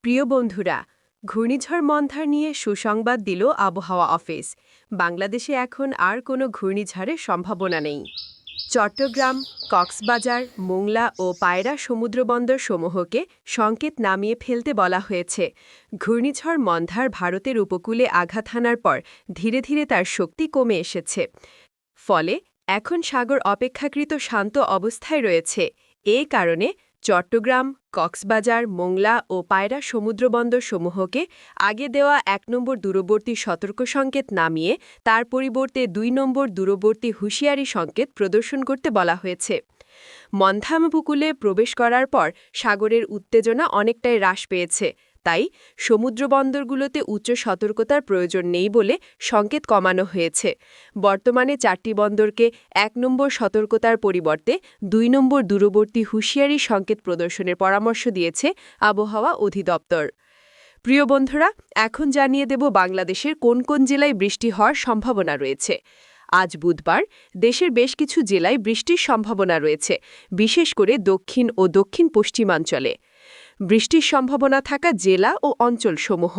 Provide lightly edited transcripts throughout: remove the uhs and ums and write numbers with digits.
প্রিয় বন্ধুরা, ঘূর্ণিঝড় মন্থার নিয়ে সুসংবাদ দিল আবহাওয়া অফিস। বাংলাদেশে এখন আর কোনো ঘূর্ণিঝড়ের সম্ভাবনা নেই। চট্টগ্রাম, কক্সবাজার, মোংলা ও পায়রা সমুদ্রবন্দর সমূহকে সংকেত নামিয়ে ফেলতে বলা হয়েছে। ঘূর্ণিঝড় মন্থার ভারতের উপকূলে আঘাত হানার পর ধীরে ধীরে তার শক্তি কমে এসেছে। ফলে এখন সাগর অপেক্ষাকৃত শান্ত অবস্থায় রয়েছে। এ কারণে চট্টগ্রাম, কক্সবাজার, মোংলা ও পায়রা সমুদ্রবন্দর সমূহকে আগে দেওয়া ১ নম্বর দূরবর্তী সতর্ক সংকেত নামিয়ে তার পরিবর্তে ২ নম্বর দূরবর্তী হুঁশিয়ারি সংকেত প্রদর্শন করতে বলা হয়েছে। মন্থা উপকূলে প্রবেশ করার পর সাগরের উত্তেজনা অনেকটাই হ্রাস পেয়েছে। তাই সমুদ্রবন্দরগুলোতে উচ্চ সতর্কতার প্রয়োজন নেই বলে সংকেত কমানো হয়েছে। বর্তমানে ৪টি বন্দরকে ১ নম্বর সতর্কতার পরিবর্তে ২ নম্বর দূরবর্তী হুঁশিয়ারি সংকেত প্রদর্শনের পরামর্শ দিয়েছে আবহাওয়া অধিদপ্তর। প্রিয় বন্ধুরা, এখন জানিয়ে দেব বাংলাদেশের কোন কোন জেলায় বৃষ্টি হওয়ার সম্ভাবনা রয়েছে। আজ বুধবার দেশের বেশ কিছু জেলায় বৃষ্টির সম্ভাবনা রয়েছে, বিশেষ করে দক্ষিণ ও দক্ষিণ পশ্চিমাঞ্চলে। বৃষ্টির সম্ভাবনা থাকা জেলা ও অঞ্চলসমূহ: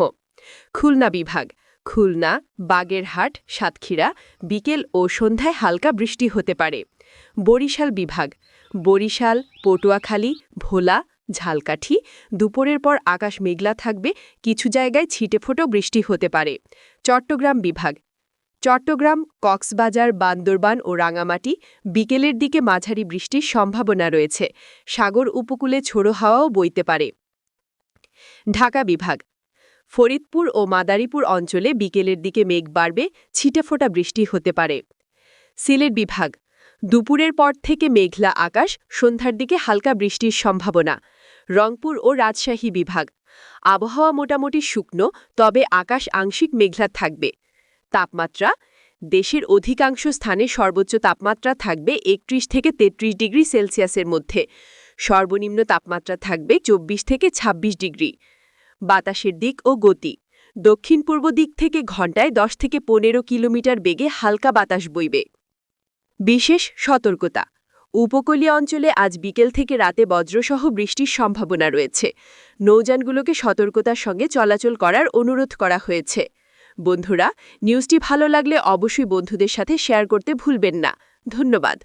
খুলনা বিভাগ, খুলনা, বাগেরহাট, সাতক্ষীরা বিকেল ও সন্ধ্যায় হালকা বৃষ্টি হতে পারে। বরিশাল বিভাগ, বরিশাল, পটুয়াখালী, ভোলা, ঝালকাঠি দুপুরের পর আকাশ মেঘলা থাকবে, কিছু জায়গায় ছিটেফোঁটো বৃষ্টি হতে পারে। চট্টগ্রাম বিভাগ, চট্টগ্রাম, কক্সবাজার, বান্দরবান ও রাঙামাটি বিকেলের দিকে মাঝারি বৃষ্টির সম্ভাবনা রয়েছে। সাগর উপকূলে ঝোড়ো হাওয়াও বইতে পারে। ঢাকা বিভাগ, ফরিদপুর ও মাদারীপুর অঞ্চলে বিকেলের দিকে মেঘ বাড়বে, ছিটেফোঁটা বৃষ্টি হতে পারে। সিলেট বিভাগ, দুপুরের পর থেকে মেঘলা আকাশ, সন্ধ্যার দিকে হালকা বৃষ্টির সম্ভাবনা। রংপুর ও রাজশাহী বিভাগ, আবহাওয়া মোটামুটি শুকনো, তবে আকাশ আংশিক মেঘলা থাকবে। তাপমাত্রা, দেশের অধিকাংশ স্থানে সর্বোচ্চ তাপমাত্রা থাকবে ৩১ থেকে ৩৩ ডিগ্রি সেলসিয়াসের মধ্যে। সর্বনিম্ন তাপমাত্রা থাকবে ২৪ থেকে ২৬ ডিগ্রি। বাতাসের দিক ও গতি, দক্ষিণ পূর্ব দিক থেকে ঘণ্টায় ১০ থেকে ১৫ কিলোমিটার বেগে হালকা বাতাস বইবে। বিশেষ সতর্কতা, উপকূলীয় অঞ্চলে আজ বিকেল থেকে রাতে বজ্রসহ বৃষ্টির সম্ভাবনা রয়েছে। নৌযানগুলোকে সতর্কতার সঙ্গে চলাচল করার অনুরোধ করা হয়েছে। বন্ধুরা, নিউজটি ভালো লাগলে অবশ্যই বন্ধুদের সাথে শেয়ার করতে ভুলবেন না। ধন্যবাদ।